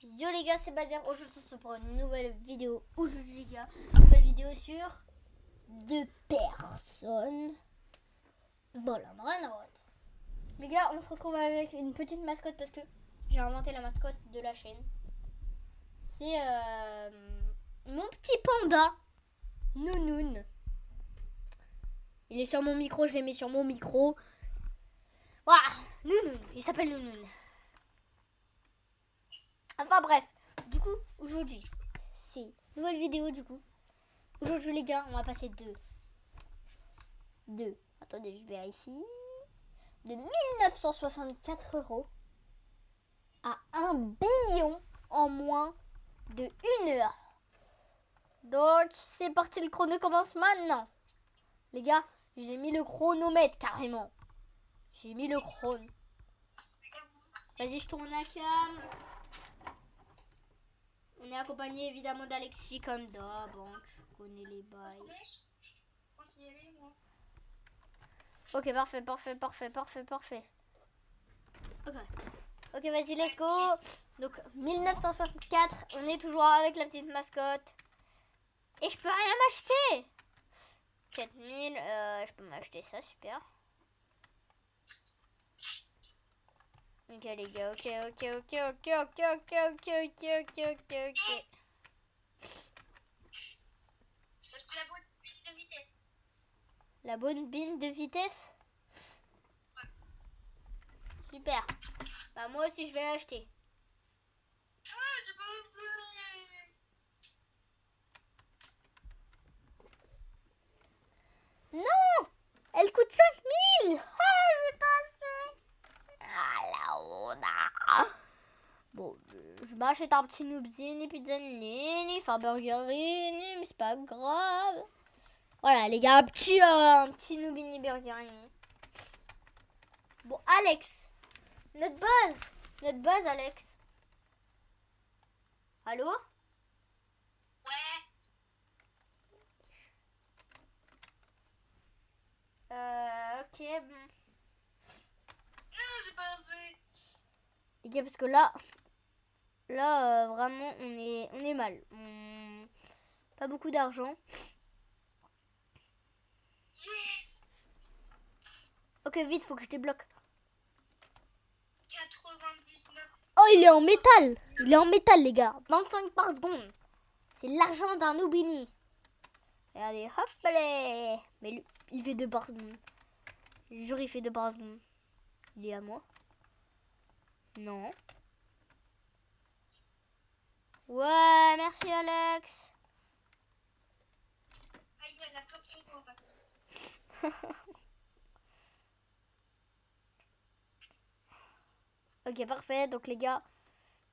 Yo les gars, c'est Bader. Aujourd'hui, on se prend une nouvelle vidéo. Aujourd'hui, les gars, une nouvelle vidéo sur 2 personnes volent Renault. Les gars, on se retrouve avec une petite mascotte parce que j'ai inventé la mascotte de la chaîne. C'est mon petit panda, Nounoun. Il est sur mon micro, je l'ai mis sur mon micro. Voilà, Nounoun, il s'appelle Nounoun. Enfin bref, du coup, aujourd'hui, c'est nouvelle vidéo du coup. Aujourd'hui les gars, on va passer attendez, je vérifie, de 1964 € à 1 billion en moins de 1 heure. Donc c'est parti, le chrono commence maintenant. Les gars, j'ai mis le chronomètre carrément. J'ai mis le chrono. Vas-y, je tourne la cam. On est accompagné évidemment d'Alexis comme d'hab. Je connais les bails. Ok, parfait. Ok, vas-y, let's go. Donc, 1964, on est toujours avec la petite mascotte. Et je peux rien m'acheter. 4000, je peux m'acheter ça, super. Ok, les gars, ok. La bonne bine de vitesse. Super. Bah, moi aussi, je vais l'acheter. Non! Elle coûte 5000! Ah, j'ai passé! Ah, la honte! Bon, je m'achète un petit noobzini, pizzanini, enfin burgerini, mais c'est pas grave. Voilà, les gars, un petit noobini burgerini. Bon, Alex, notre buzz, Alex. Allô? Ok, bon. Les gars, parce que là, vraiment, on est mal. Pas beaucoup d'argent. Yes. Ok, vite, faut que je débloque. 99. Oh, il est en métal. Il est en métal, les gars. 25 par seconde. C'est l'argent d'un Noubini. Regardez, hop là. Mais lui, il fait 2 par seconde. Je jure, il fait 2 par seconde. Il est à moi. Non. Ouais, merci Alex. Ah, il y a la peur pour moi. Ok, parfait. Donc les gars,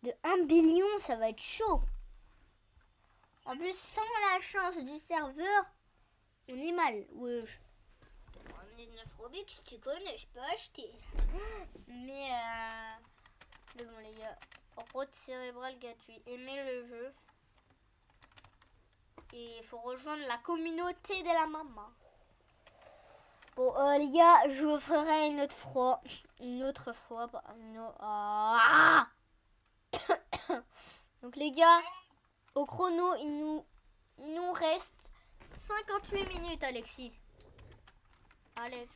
de 1 billion, ça va être chaud. En plus, sans la chance du serveur, on est mal. Wesh. On est 9 Robux, tu connais, je peux acheter. Mais bon les gars, route cérébrale gratuit. Aimez le jeu. Et il faut rejoindre la communauté de la maman. Bon les gars, je vous ferai une autre fois. Donc les gars, au chrono, il nous reste 58 minutes, Alexis. Alex.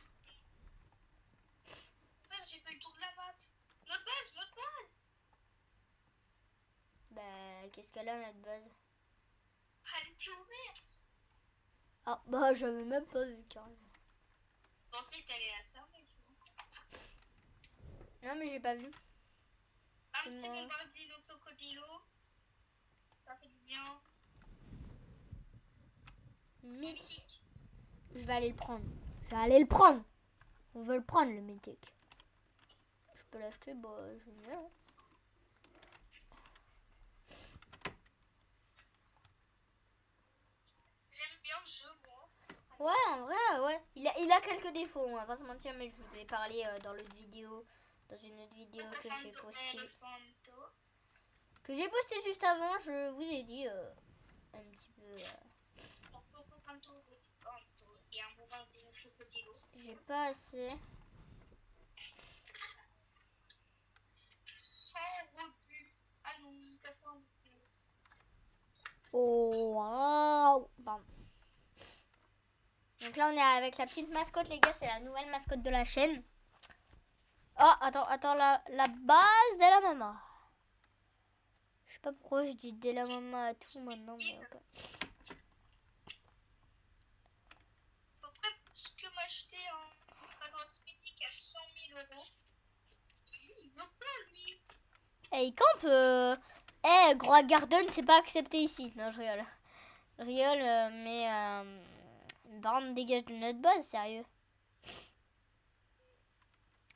J'ai fait le tour de la map. Notre base. Bah, qu'est-ce qu'elle a notre base? Elle était ouverte. Ah, bah, j'avais même pas vu carrément. Je pensais que t'allais la fermer, tu vois. Non, mais j'ai pas vu. Un petit bombardino crocodilo. Ça fait du bien. Mythique. Je vais aller le prendre. On veut le prendre, le mythique. Je peux l'acheter, bah, génial. Hein. J'aime bien le jeu, moi. Ouais, en vrai, ouais. Il a quelques défauts, on va pas se mentir, mais je vous ai parlé dans une autre vidéo que j'ai postée. Que j'ai posté juste avant, je vous ai dit un petit peu. Et un bombardino crocodilo. J'ai pas assez. Sans rebut. Ah non, Oh, waouh. Bon. Donc là, on est avec la petite mascotte, les gars. C'est la nouvelle mascotte de la chaîne. Oh, attends, la base de la maman. Je sais pas pourquoi je dis de la maman à tout maintenant. Mais okay. À peu près ce que m'acheter un grotte mythique à 100 000 euros. Il veut pas, lui. Et il campe. Groix Garden, c'est pas accepté ici. Non, je rigole. Je rigole, mais... Par contre, dégage de notre base, sérieux.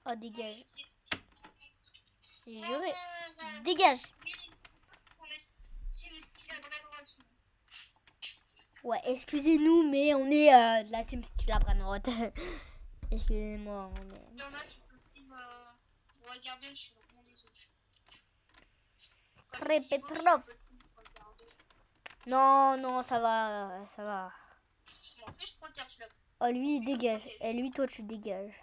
Oh, dégage. J'ai juré. Dégage. Ouais, excusez-nous, mais on est de la team Style à Branotte. Excusez-moi. Mais... Il y en a qui peuvent regarder, je suis vraiment désolée. Répète trop. Non, ça va. Je m'en fiche, protège-le. Oh, lui, il dégage. Et lui, toi, tu dégages.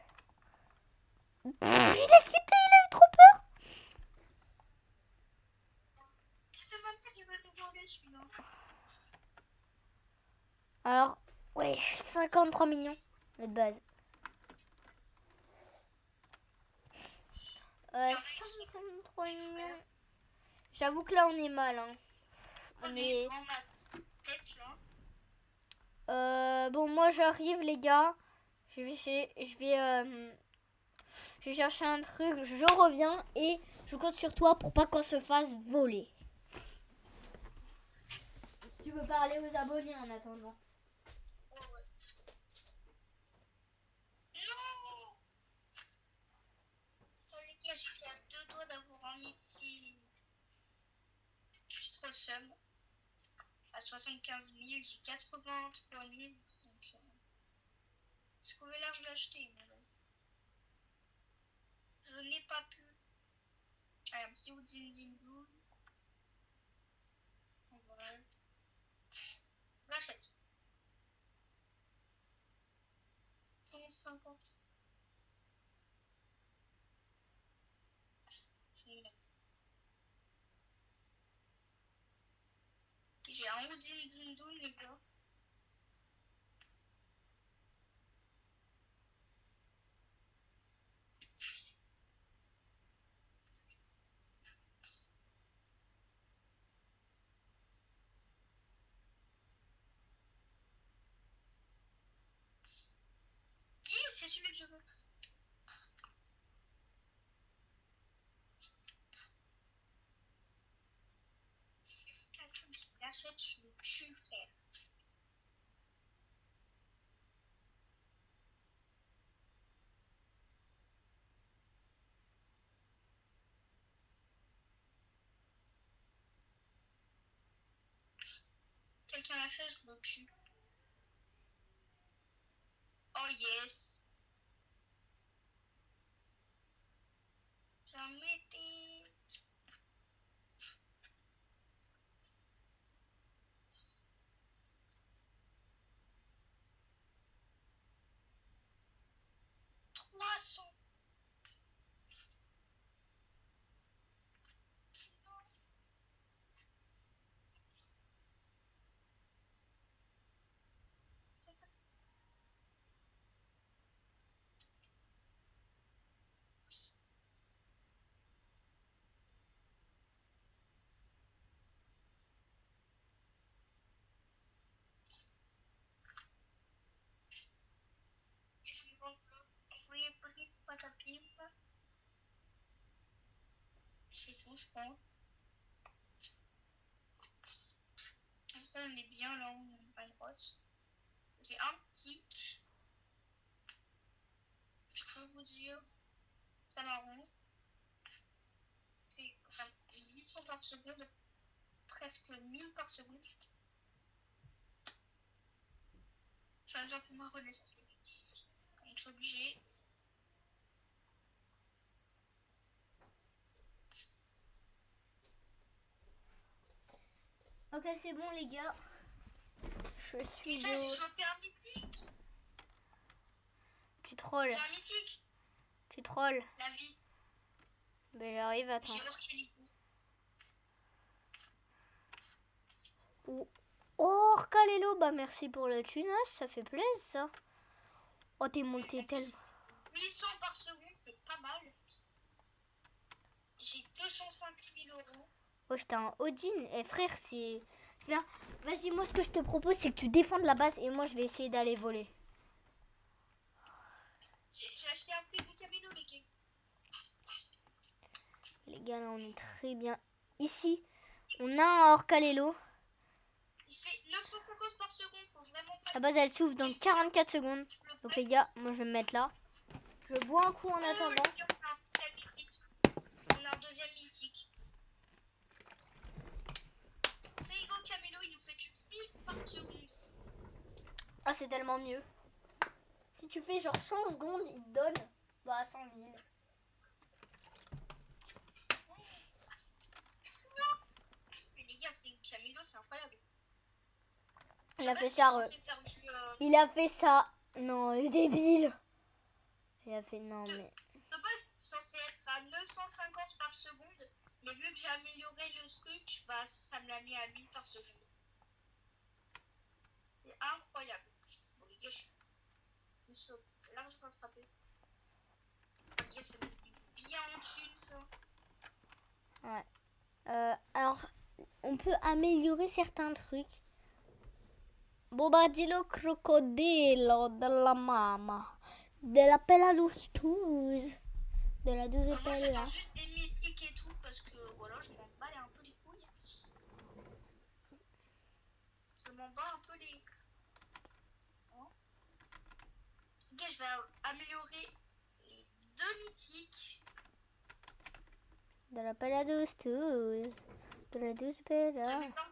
Il a quitté, il a eu trop peur. Alors, ouais, 53 millions, notre base. 53 millions. J'avoue que là, on est mal. Hein. On est... bon, moi, j'arrive, les gars. Je vais chercher un truc. Je reviens et je compte sur toi pour pas qu'on se fasse voler. Tu peux parler aux abonnés en attendant. J'étais à 2 doigts d'avoir un petit. Je suis trop seum. À 75 000, j'ai 83 000. Donc, je pouvais large l'acheter, mais vas-y. Je n'ai pas pu. Allez, un petit Oudzindindou. Voilà. J'achète. 15,50. J'ai un Oudzindindou, les gars. C'est celui que je veux. Quelqu'un qui l'achète, je le tue, frère. Quelqu'un l'achète, je le tue. Oh yes. Jamais été. Poisson. Je vais vendre le. Envoyer petite pâte à pile. C'est tout, je pense. Après, on est bien là, on n'a pas de grosse. J'ai un petit. Je peux vous dire. Ça m'arrange. J'ai enfin, 800 par seconde. Presque 1000 par seconde. Enfin, déjà pour ma renaissance. Donc, je suis obligée. Ok, c'est bon, les gars. Je suis Déjà, j'ai chopé un mythique. Tu trolls. J'ai un mythique. Tu trolls. La vie. Ben j'arrive, attends. J'ai orqué les coups. Oh, Orcalelo, bah merci pour le tunas, ça fait plaisir ça. Oh, t'es monté tellement. 800 par seconde, c'est pas mal. J'ai 205 000 euros. Oh, j'étais un Odin. Eh frère, c'est bien. Vas-y, moi ce que je te propose, c'est que tu défendes la base et moi je vais essayer d'aller voler. J'ai acheté un prix du Camino, les gars. Les gars, là on est très bien. Ici, on a un Orcalelo. Il fait 950 par seconde, faut vraiment pas... La base elle s'ouvre dans 44 secondes. Donc les gars, moi je vais me mettre là. Je bois un coup en attendant. On a un deuxième mythique. Frigo Camilo, il nous fait du 1000 par seconde. Ah, c'est tellement mieux. Si tu fais genre 100 secondes, il te donne 100 000. Mais les gars, Frigo Camilo, c'est incroyable. Il a fait ça. Il a fait ça. Non, le débile. Il a fait non, mais. De base, censé être à 950 par seconde. Mais vu que j'ai amélioré le truc, bah ça me l'a mis à 1000 par seconde. C'est incroyable. Bon, les gars, je suis large rattrapé. Les gars, ça me fait bien en thune, ça. Ouais. Alors, on peut améliorer certains trucs. Bobadillo crocodilo de la mama. De la pella douce. De la douce Moi, pella. j'attends juste des mythiques et tout parce que voilà, je m'en bats un peu les couilles. Je m'en bats un peu les. Oh. Ok, je vais améliorer les deux mythiques. De la pella douce. De la douce pella. J'avais pas de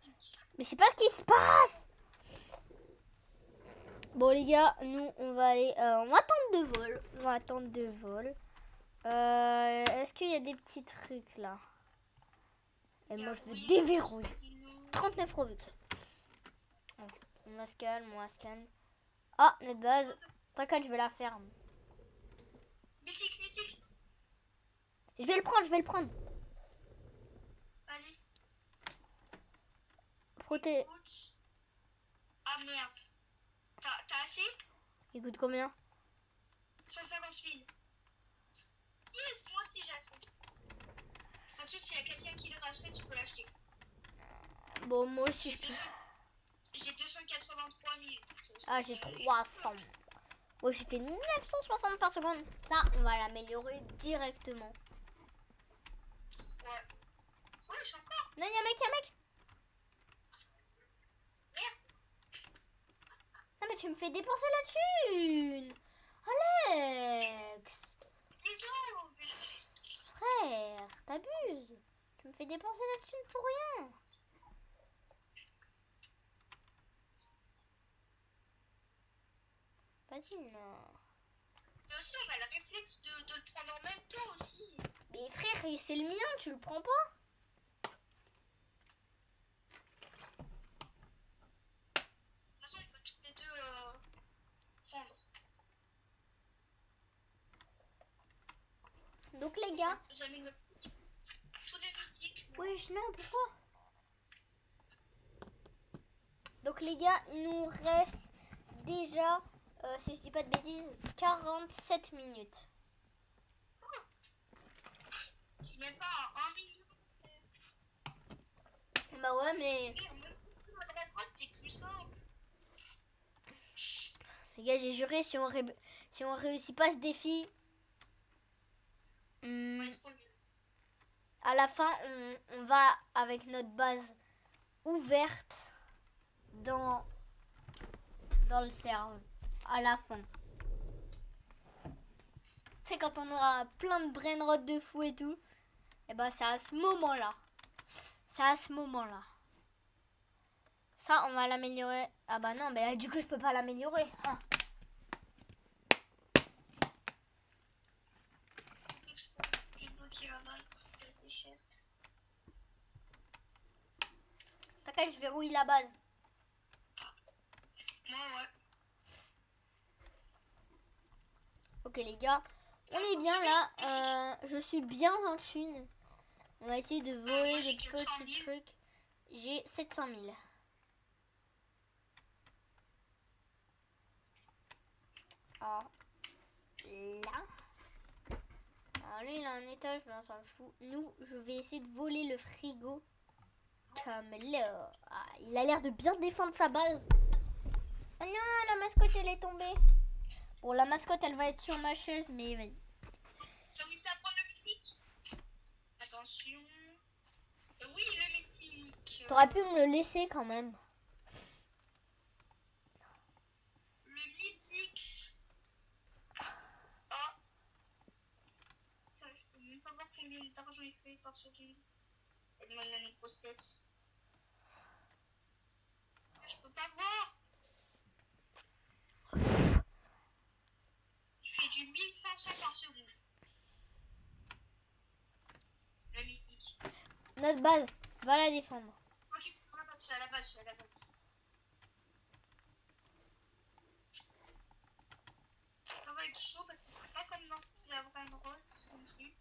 mythiques. Mais je sais pas ce qui se passe. Bon les gars, nous on va aller, on va attendre de vol. Est-ce qu'il y a des petits trucs là? Et moi je veux déverrouiller. 39 Robux. On va se calme, Ah, notre base. T'inquiète, je vais la faire. Mythique. Je vais le prendre. Vas-y. Écoute. Ah merde. T'as assez? Il coûte combien? 150 000. Yes, moi aussi j'ai assez. De toute façon, s'il y a quelqu'un qui le rachète, je peux l'acheter. Bon, moi aussi je peux. J'ai 283 000. Ah, j'ai 300. Moi j'ai fait 960 par seconde. Ça, on va l'améliorer directement. Ouais. Ouais, j'ai encore. Non, il y a un mec. Merde. Non, mais tu me fais dépenser la thune. Alex. Bisous. Frère, t'abuses. Tu me fais dépenser la thune pour rien. Vas-y, non. Mais aussi, on a le réflexe de le prendre en même temps aussi. Mais frère, c'est le mien, tu le prends pas? De toute façon, on peut toutes les deux prendre. Donc les gars. J'ai mis tous les mythiques. Wesh, non, pourquoi? Donc les gars, il nous reste déjà, si je dis pas de bêtises, 47 minutes. Je mets pas à 1 million. Bah ouais, mais... À droite, c'est plus simple. Les gars, j'ai juré, si on réussit pas ce défi... à la fin, on va avec notre base ouverte dans le serveur. À la fin. Tu sais, quand on aura plein de brainrot de fou et tout, et ben c'est à ce moment-là. Ça, on va l'améliorer. Ah bah non, mais du coup, je peux pas l'améliorer. Ah. T'inquiète, je verrouille la base. Ouais. Ok les gars, on est bien là. Je suis bien en thune. On va essayer de voler des petits trucs. j'ai 700 000. Alors, là. Alors lui, il a un étage, mais on s'en fout. Nous, je vais essayer de voler le frigo. Comme là. Ah, il a l'air de bien défendre sa base. Oh non, la mascotte, elle est tombée. Bon, la mascotte, elle va être sur ma chaise, mais vas-y. J'ai réussi à prendre le mythique. Attention. Oui, le mythique. T'aurais pu me le laisser quand même. Le mythique. Ah. Ça, je peux même pas voir combien d'argent il fait par seconde. Elle demande une grosse tête. Je peux pas voir. Il fait du 1500 par seconde. Le mythique. Notre base, va la défendre. Ok, je suis à la base, je suis à la base. Ça va être chaud parce que c'est pas comme dans la Brain Rose non plus.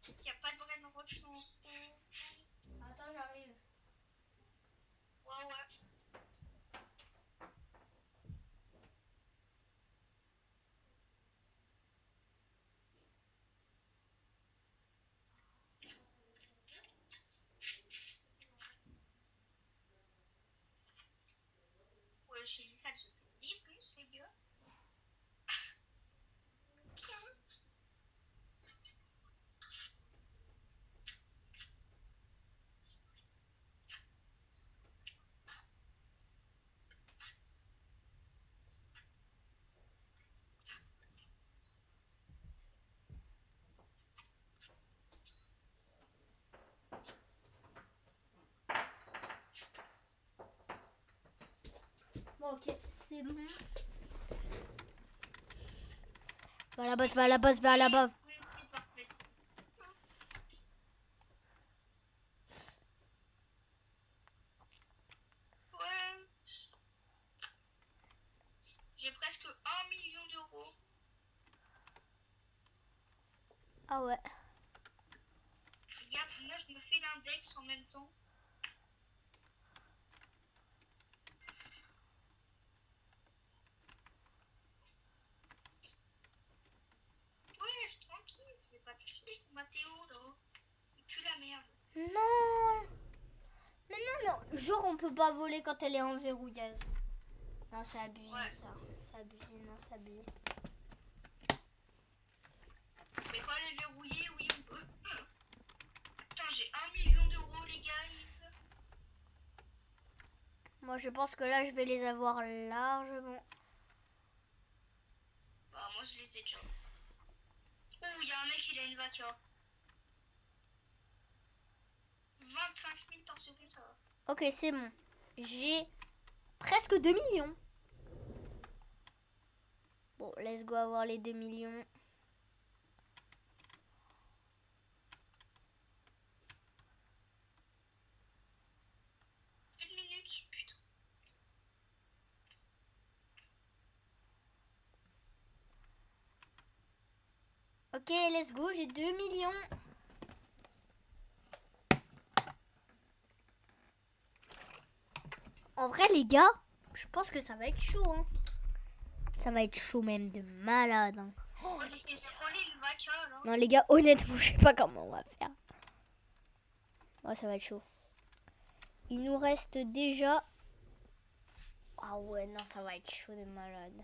Il n'y a pas de Brain Rose dans ce. Attends, j'arrive. Ouais, ouais. Ouais, chez Lisa, elle se fait des plus, c'est mieux. Bon, ok, c'est bon. Va à la base, va à la base, va à la base. Oui, c'est parfait. Ouais. J'ai presque 1 million d'euros. Ah ouais. Regarde, moi je me fais l'index en même temps. Ouais, je suis tranquille, je vais pas toucher Mathéo là. Il pue la merde. Non. Mais non, non. Genre, on peut pas voler quand elle est en verrouillage. Non, c'est abusé, Ouais. ça. C'est abusé, non, c'est abusé. Mais quand elle est verrouillée, oui, on peut. Putain, j'ai 1 million d'euros, les gars. Moi, je pense que là, je vais les avoir largement. Bah, moi je les ai déjà. Oh, il y a un mec, il a une voiture. 25 000 par seconde, ça va. Ok, c'est bon. J'ai presque 2 millions. Bon, let's go avoir les 2 millions. Une minute, putain. Ok, let's go, j'ai 2 millions. En vrai, les gars, je pense que ça va être chaud. Hein. Ça va être chaud même de malade. Hein. Oh, j'ai volé une voiture, là. Non, les gars, honnêtement, je sais pas comment on va faire. Ouais, ça va être chaud. Il nous reste déjà... Ah ouais, non, ça va être chaud de malade.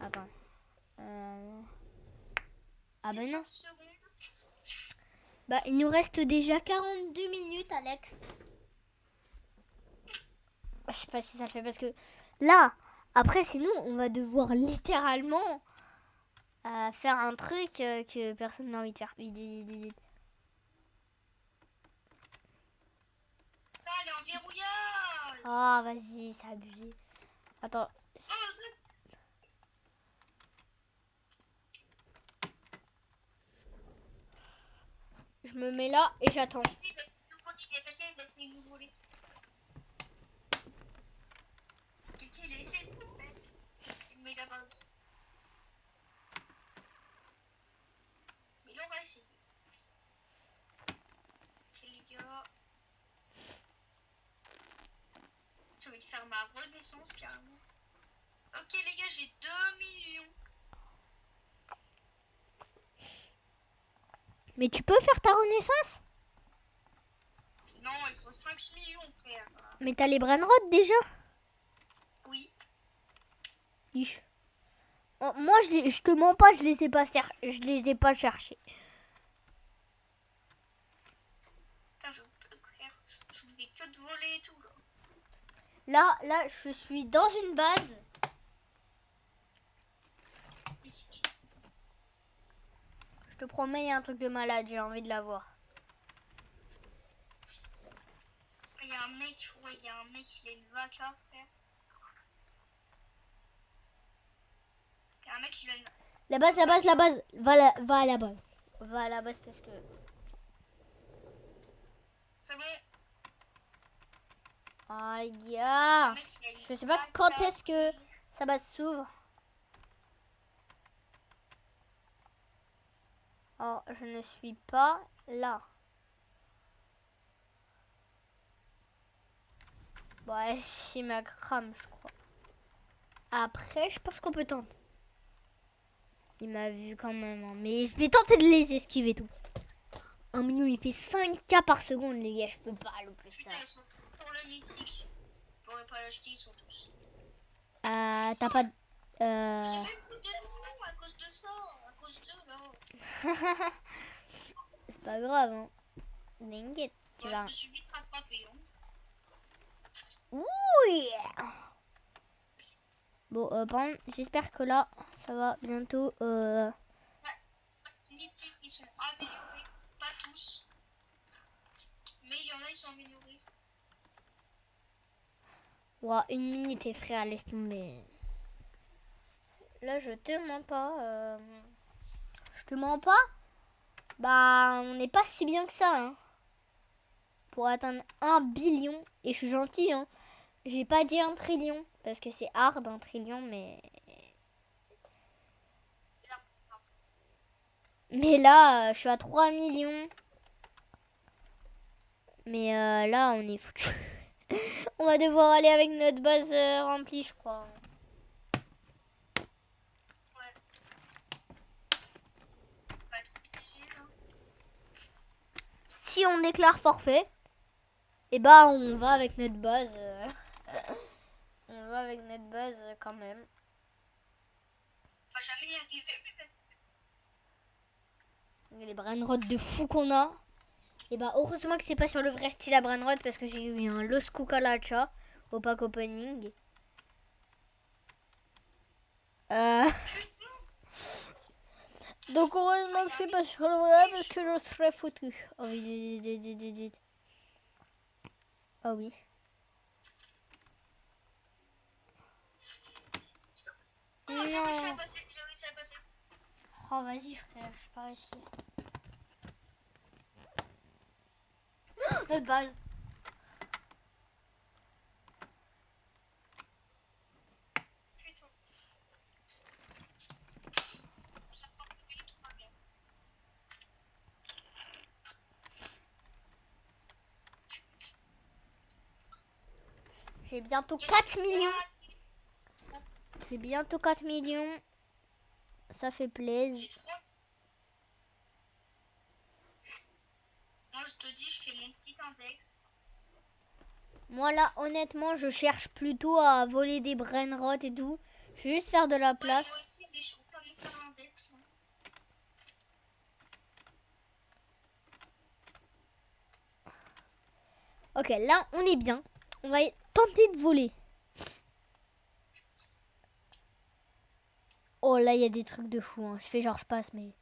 Attends. Ah ben non. Bah, il nous reste déjà 42 minutes, Alex. Je sais pas si ça le fait parce que là, après, sinon, on va devoir littéralement faire un truc que personne n'a envie de faire. Vite, vite, vite, vite. Ça, elle est en verrouillage. Ah, vas-y, c'est abusé. Attends. Je me mets là et j'attends. faire ma renaissance carrément. Ok les gars, j'ai 2 millions. Mais tu peux faire ta renaissance? Non, il faut 5 millions frère. Mais t'as les Brainrod déjà? Oui. Ich. Oh, moi je te mens pas, je les ai pas cherchés. Putain, je voulais que te voler et tout là. Là, je suis dans une base. Ici. Je te promets, il y a un truc de malade, j'ai envie de la voir. Il y a un mec, ouais, il y a un mec, il a une vaca, frère. Il y a un mec, il a une... La base. Va à la base. Va à la base parce que... C'est bon. Oh les gars. Mec, il a une Je sais pas vaca. quand est-ce que sa base s'ouvre. Oh, je ne suis pas là. Bon, c'est ma crame, je crois. Après, je pense qu'on peut tenter. Il m'a vu quand même, hein. Mais je vais tenter de les esquiver tout. 1 million, il fait 5K par seconde, les gars. Je peux pas louper ça. Putain, ils sont tous sur le mythique. Je pourrais pas l'acheter, ils sont tous. T'as pas... J'ai même plus de nom à cause de ça. À cause de là. C'est pas grave, hein. T'inquiète, tu Ouais, vas... je me suis vite rattrapé. Hein. Oui. Bon, par contre, j'espère que là, ça va bientôt... Ouais, les mythiques, ils sont améliorés. Pas tous. Mais il y en a, ils sont améliorés. Ouais, 1 minute, et frère, laisse tomber. Là, je te mens pas. Je te mens pas. Bah, on n'est pas si bien que ça, hein. Pour atteindre 1 billion. Et je suis gentil, hein. J'ai pas dit 1 trillion. Parce que c'est hard, 1 trillion, mais... Mais là, je suis à 3 millions. Mais là, on est foutu. On va devoir aller avec notre base remplie, je crois. Ouais. Pas être obligé, là. Si on déclare forfait, et bah on va avec notre base. On va avec notre base quand même. On va jamais y arriver, mais Les brainrods de fou qu'on a. Et bah heureusement que c'est pas sur le vrai style à brainrod parce que j'ai eu un Los Cucaracha au pack opening. Donc heureusement que c'est pas sur le vrai parce que je serais foutu. Oh oui, oh oui. oh, j'ai réussi à passer, j'ai réussi à passer. Oh vas-y frère, je pars ici. Notre base. Putain. Ça prend une minute, tout va bien. J'ai bientôt 4 millions. J'ai bientôt 4 millions. Ça fait plaisir. Moi, je te dis, je fais mon petit index. Moi là, honnêtement, je cherche plutôt à voler des brainrots et tout. Je vais juste faire de la place. Ouais, moi aussi, mais je suis en train de me faire l'index. Ok, là, on est bien. On va tenter de voler. Oh là, il y a des trucs de fou. Hein. Je fais genre, je passe, mais...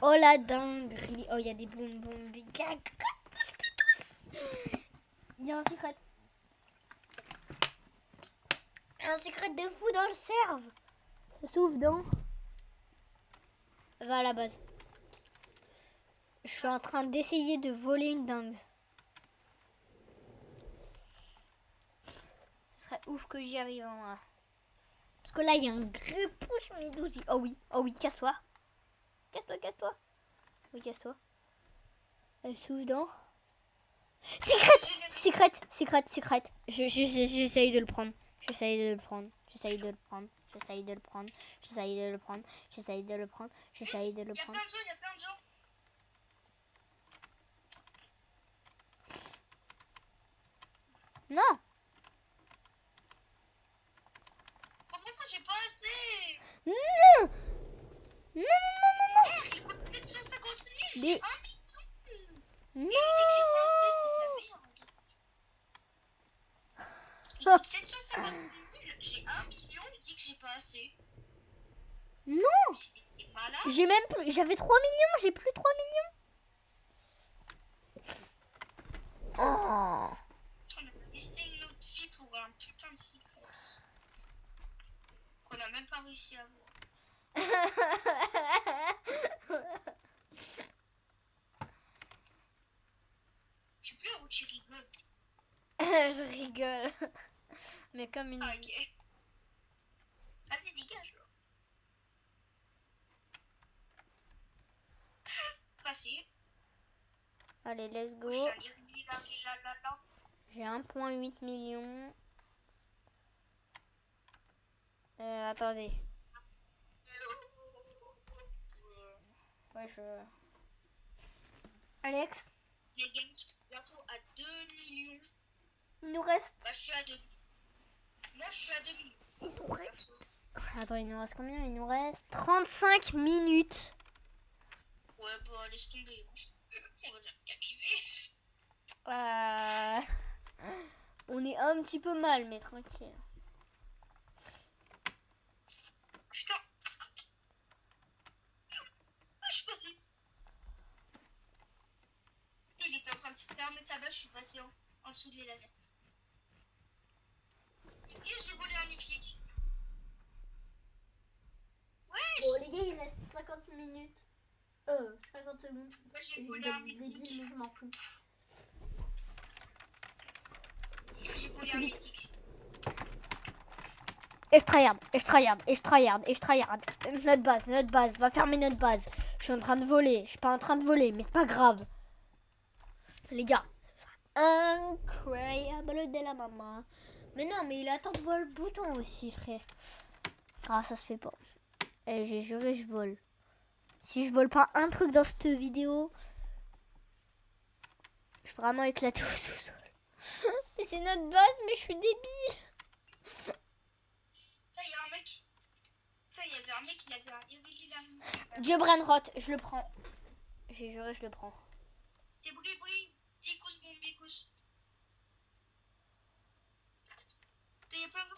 Oh la dinguerie. Oh, il y a des boum boum. Il y a un secret. Un secret de fou dans le serve. Ça s'ouvre dans... Va à la base. Je suis en train d'essayer de voler une dingue. Ce serait ouf que j'y arrive. Hein. Parce que là, il y a un gros pouce méduse. Oh oui, casse-toi. Casse-toi. Oui, casse-toi. Elle s'ouvre dans... Secret. J'essaye de le prendre. J'essaye de le prendre. Il y a plein de gens, il y a plein de gens. Non. Comment ça, j'ai pas assez? Non. Il coûte 750 000, j'ai Mais- 1 million. Non. Il dit que j'ai pas assez, c'est de la merde. Il coûte 756 000, j'ai 1 million, il dit que j'ai pas assez. Non. C'est malade. J'ai même plus. J'avais 3 millions. J'ai plus 3 millions. Oh. On a listé une autre vie pour un putain de secret. Qu'on a même pas réussi à voir. Je sais plus où tu rigoles. Je rigole. Mais comme une... Ah, ok. Vas-y, dégage là. Passé. Allez, let's go. J'ai 1,8 million. Attendez. Ouais, Alex, Les gars, bientôt à 2 millions. il nous reste... Bah, je suis à 2 millions. Moi, je suis à 2 millions. Il nous reste... Attends, il nous reste combien? Il nous reste 35 minutes. Ouais, bah, laisse tomber. On va bien kiffer. On est un petit peu mal, mais tranquille. Putain. Je suis passé. Il était en train de fermer sa bâche, je suis passé en dessous des lasers. Et j'ai volé un mythique. Ouais. Bon, les gars, il reste 50 minutes. 50 secondes. Moi, j'ai volé un mythique. Je m'en fous. J'ai volé un mythique. Et je tryhard. Notre base, va fermer notre base. Je suis en train de voler, je suis pas en train de voler, mais c'est pas grave. Les gars, incroyable de la maman. Mais non, mais il attend de voler le bouton aussi, frère. Ah, ça se fait pas. Et j'ai juré, je vole. Si je vole pas un truc dans cette vidéo, je vais vraiment éclater au sous-sol. Et c'est notre base, mais je suis débile. Là, il y a un mec. Ça, il y avait un mec, il avait un irrégulier. Dieu Brainrot, je le prends. J'ai juré, je le prends. T'es bri. Bicous, mon bicous. Il y a plein de...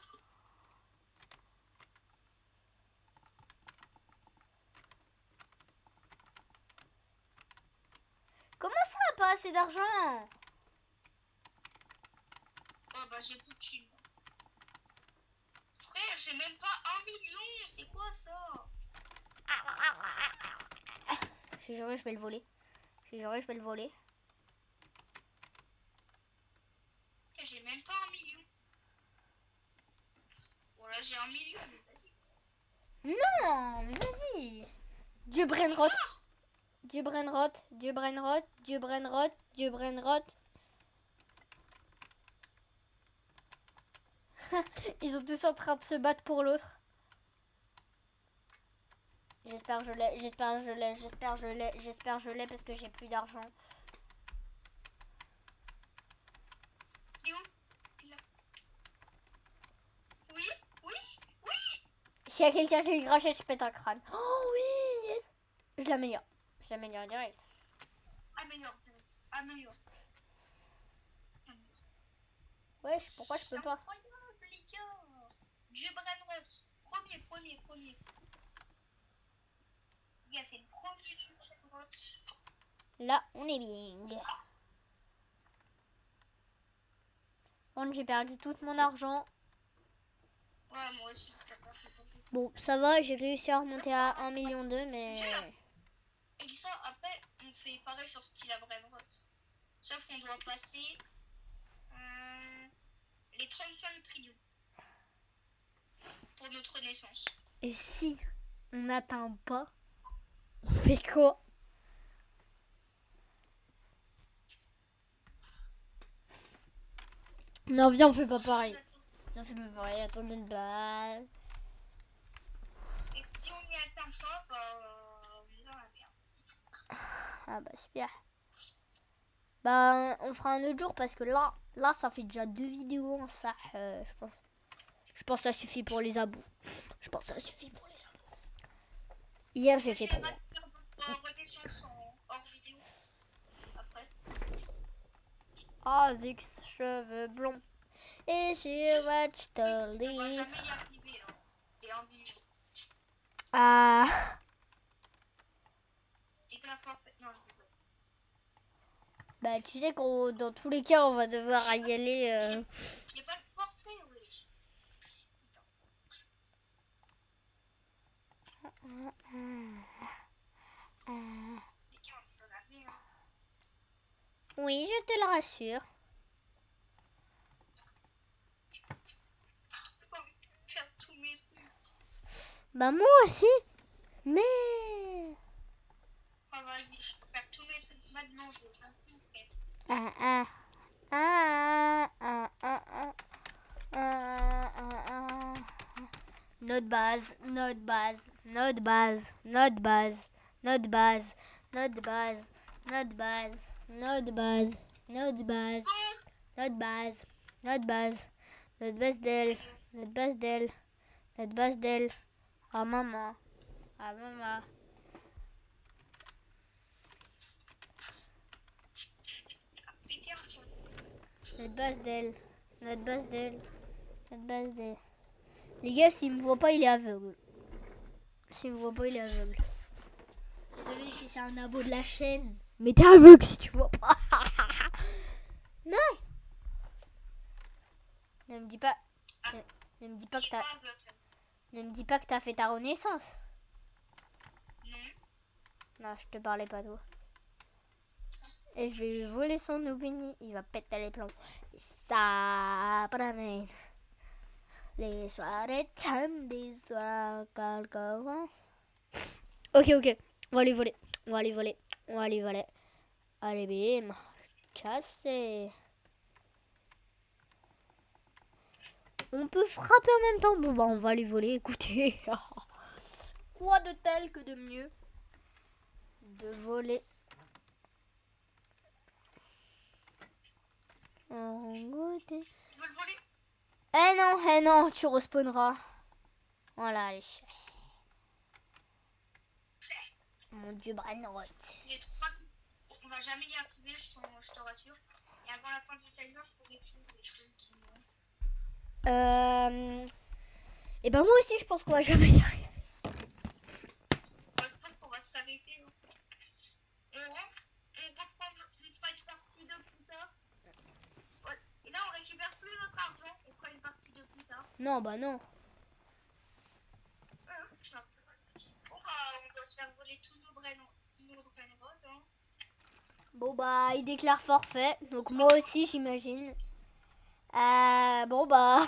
Comment ça, pas assez d'argent? Oh bah j'ai plus de thunes. Frère, j'ai même pas 1 million, c'est quoi ça? J'ai juré, je vais le voler. J'ai même pas 1 million. Voilà, j'ai 1 million, mais vas-y. Non, mais vas-y. Dieu Brainrot. Ils sont tous en train de se battre pour l'autre. J'espère que je l'ai parce que j'ai plus d'argent. Il est où? Il est là. Oui. S'il y a quelqu'un qui le rachète, je pète un crâne. Oh oui, yes. Je l'améliore direct. Améliore. Wesh, pourquoi je peux pas? Incroyable, les gars. Dieu Brainrot. Premier. Les gars, c'est le premier Dieu Brainrot. Là, on est bien. Bon, j'ai perdu tout mon argent. Ouais, moi aussi. Bon, ça va, j'ai réussi à remonter à 1,2 million, mais... Et ça, après, on fait pareil sur style à Brainrot. Sauf qu'on doit passer les 35 trillions pour notre naissance. Et si on n'atteint pas, on fait quoi? Non, viens, on fait pas pareil. Viens, on fait pas pareil. Attendez une balle. Et si on y atteint pas, bah, on est dans la merde. Ah bah super. Bah on fera un autre jour parce que là ça fait déjà 2 vidéos. Ça, je pense que ça suffit pour les abos. Je pense que ça suffit pour les abos. Hier j'ai fait 3. Redescendre son hors vidéo. Après. Ah, Zix, cheveux blonds. Et she watch the On va leaf. jamais y arriver là. Et en vidéo. Ah. Et que la forfait. Non, je rigole. Bah tu sais qu'en dans tous les cas on va devoir y aller. Il n'y a pas de forfait, oui. Les gars, on est dans la merde. Oui, je te le rassure. J'ai pas envie de faire tous mes trucs. Bah moi aussi. Mais... Enfin, vas-y, je vais faire tous mes trucs maintenant. Je vais faire tout. Ah, ah. Ah, ah, ah, ah. Notre base, notre base, notre base, notre base, notre base, notre base, notre base, notre base, notre base, notre base, notre base, notre base d'elle, notre base d'elle, notre base d'elle. Ah maman, ah maman. Notre base d'elle, notre base d'elle, notre base d'elle. Les gars, s'il me voit pas, il est aveugle. S'il me voit pas, il est aveugle. Désolé si c'est un abo de la chaîne. Mais t'es aveugle si tu vois pas. Non. Ne me dis pas. Ne me dis pas que t'as. Ne me dis pas que t'as fait ta renaissance. Non. Non, je te parlais pas toi. Et je vais lui voler son opinion. Il va péter les plombs. Et ça prenne. Les soirées des soirs calcavants. Ok, ok. On va les voler. On va les voler. On va les voler. Allez, bim. Cassé. On peut frapper en même temps. Bon, bah, on va les voler. Écoutez. Quoi de tel que de mieux de voler en goûter. Tu veux le voler? Eh non, tu respawneras. Voilà, allez. Mon dieu, Brainrot. J'ai 3 on va jamais y arriver, je te rassure. Et avant la fin du timer, je pourrais finir les trucs qui Et ben moi aussi, je pense qu'on va jamais y arriver. je pense qu'on va s'arrêter. On reprend une fight partie de plus tard. Ouais. Et là, on récupère plus notre argent. On fera une partie de plus tard. Non, bah non. Bon, bah, on doit se faire voler tous nos brainrots. Hein. Bon bah, il déclare forfait. Donc moi aussi, j'imagine. Bon bah,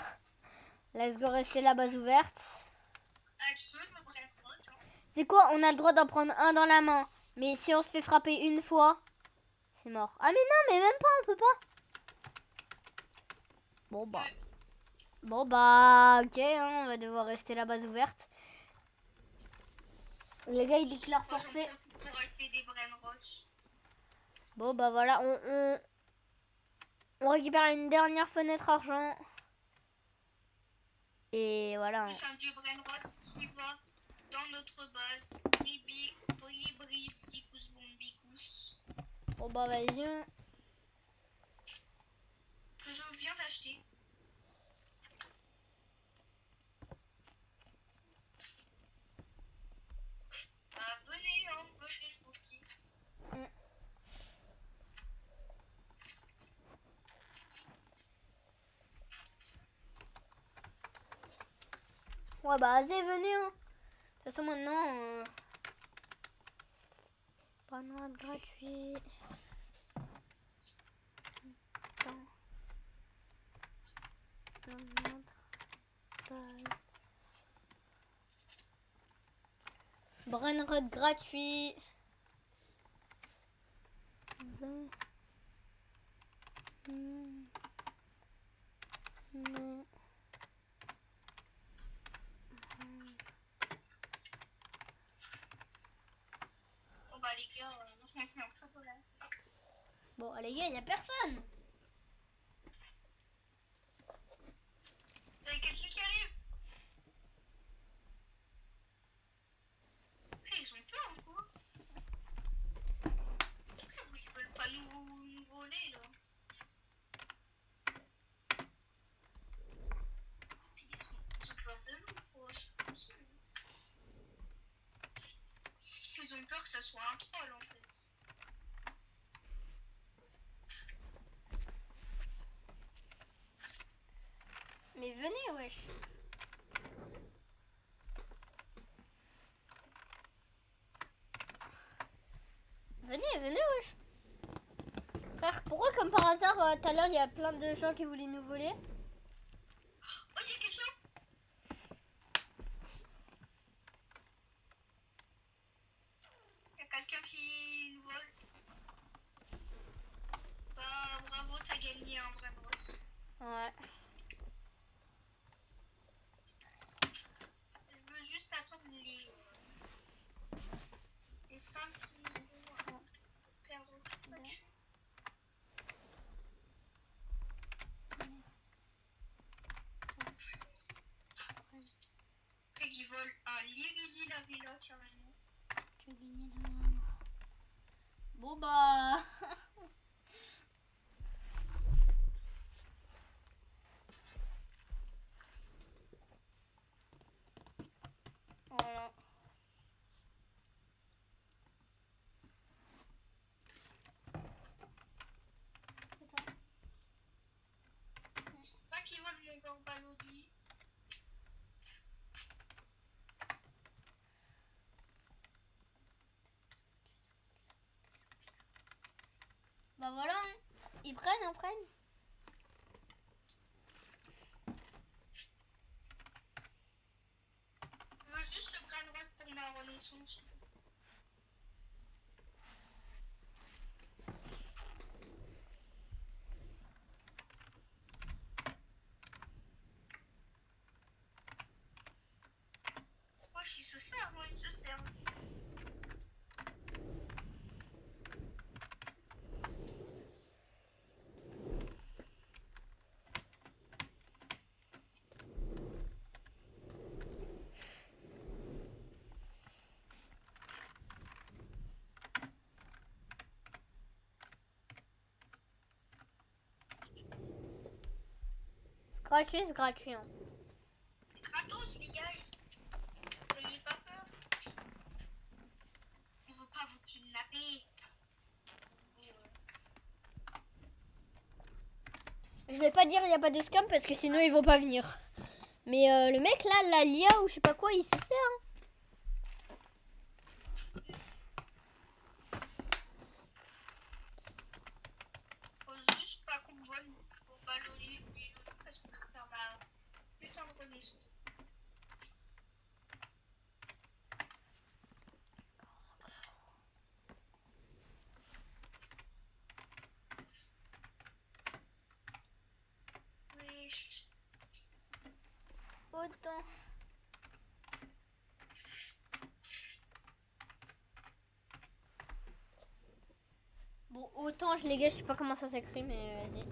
let's go rester la base ouverte. Avec ceux de nos brainrots. Hein. C'est quoi? On a le droit d'en prendre un dans la main. Mais si on se fait frapper une fois, c'est mort. Ah mais non, mais même pas, on peut pas. Bon bah. Bon bah, ok, hein, on va devoir rester la base ouverte. Les gars, ils déclarent forfait. Pour acheter des brainrots. Bon bah voilà, on récupère une dernière fenêtre argent. Et voilà. Plus un dieu brainrot qui va dans notre base. Bri, ticous, bombicous. Bon bah vas-y. Que je viens d'acheter. Venez, hein, venez, je vous dis. Ouais bah vas-y, venez. Hein. De toute façon maintenant, panneau gratuit. Brainrot gratuit. Non. Bon bah les gars, c'est un peu là. Bon, les gars, il n'y a personne. Il y a quelqu'un qui arrive. Ils ont peur ou quoi? Ils veulent pas nous voler là. Ils ont peur de nous quoi, c'est pas possible. Ils ont peur que ça soit un troll en fait. Mais venez, wesh. Venez, wesh. Frère, pourquoi comme par hasard, tout à l'heure, il y a plein de gens qui voulaient nous voler? Oh, il y a quelqu'un. Il y a quelqu'un qui nous vole. Bah bravo, t'as gagné un vrai vote. Ouais. Je veux juste attendre les 5 secondes. Perdre. Après qu'ils volent un Liridi la villa carrément. Tu as gagné de moi. Bon bah. Voilà. Pas qu'ils volent mon corps balodi. Bah voilà, ils prennent. Je veux juste le bras droit pour ma renaissance. Wesh, il se sert, moi il se sert. C'est gratuit. Hein. C'est gratos les gars. N'ayez pas peur. On veut pas vous kidnapper. Je vais pas dire il n'y a pas de scam parce que sinon ils vont pas venir. Mais le mec là, la Lia ou je sais pas quoi, il se sert. Hein. Faut juste pas qu'on vole pour ballonner parce qu'on peut faire ma putain de renaissance. Oui. Autant. Bon, autant je les gars, je sais pas comment ça s'écrit, mais vas-y.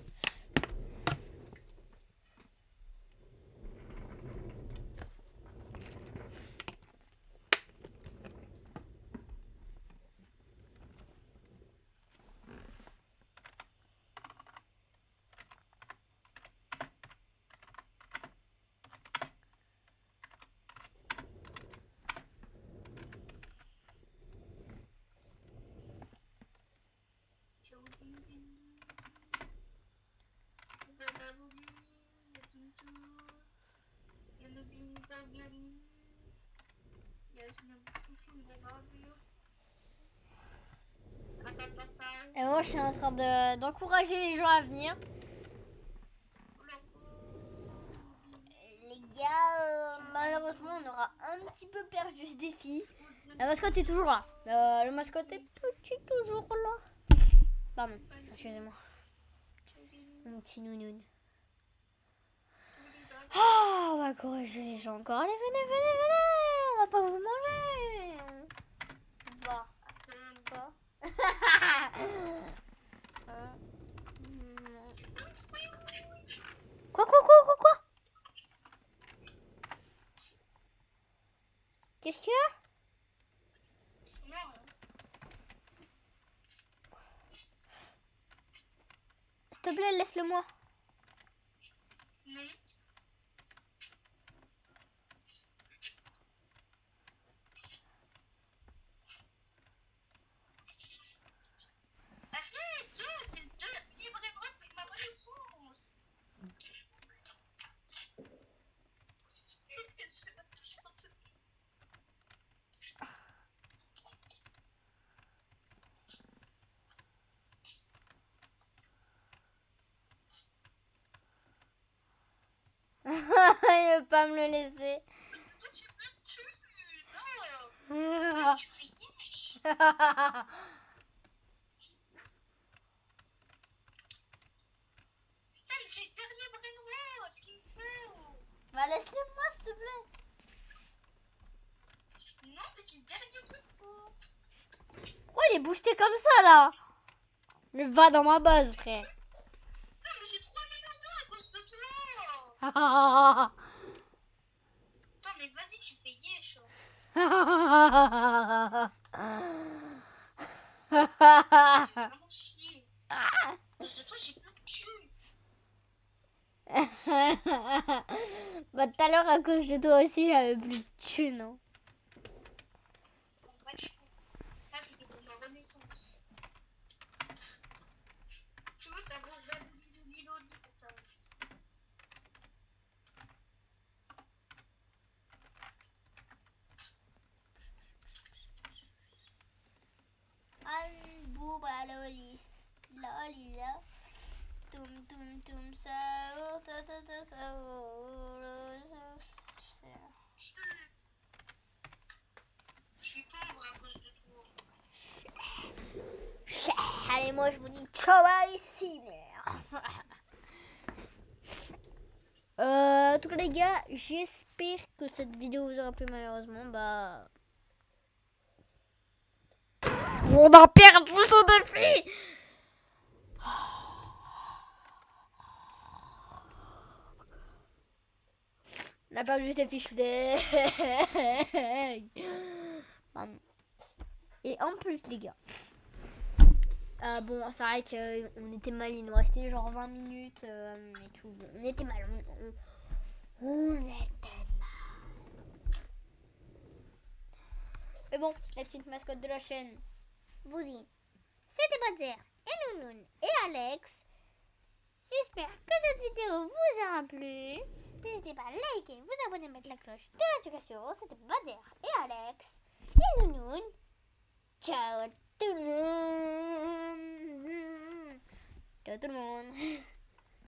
Et moi je suis en train d'encourager les gens à venir. Les gars, malheureusement on aura un petit peu perdu ce défi. La mascotte est toujours là. Le mascotte est petit toujours là. Pardon, excusez-moi. Mon petit nounoun. Ah, on va corriger les gens encore. Allez, venez, venez, venez. On va pas vous manger. Va. Va. Quoi? Qu'est-ce qu'il y a? Non. S'il te plaît, laisse-le-moi. Non. Arrête, Joe, c'est le libre et ma renaissance. Il veut pas me le laisser. Toi, tu me tues. Non. Tu fais yesh. Putain, mais c'est le dernier brainwash qu'il me faut. Bah, laisse-le-moi, s'il te plaît. Non, mais c'est le dernier truc pour. Pourquoi il est boosté comme ça, là? Mais va dans ma base, frère. Non, mais j'ai 3000 euros à cause de toi. Ah, Attends, mais vas-y, tu fais yesh. Vraiment chier. À cause de toi, j'ai plus de thunes. Bah, tout à l'heure, à cause de toi aussi, j'avais plus de thunes. Hein. En vrai, là, c'était pour ma renaissance. Tu vois, t'as beau Lilo pour ta. Bouba loli, loli la, tum sa, ta ta ta sa, Je suis pauvre à cause de toi. Allez, moi je vous dis ciao ici. En tout cas les gars, j'espère que cette vidéo vous aura plu. Malheureusement, bah on a perdu son défi. On a perdu ses fiches de... Et en plus les gars, bon c'est vrai qu'on était mal, il nous restait genre 20 minutes et tout, bon, on était mal, on était mal. Mais bon, la petite mascotte de la chaîne vous dit, c'était Badzer et Nounoun et Alex. J'espère que cette vidéo vous aura plu. N'hésitez pas à liker, vous abonner, mettre la cloche de notification. C'était Badzer et Alex et Nounoun. Ciao tout le monde. Ciao tout le monde.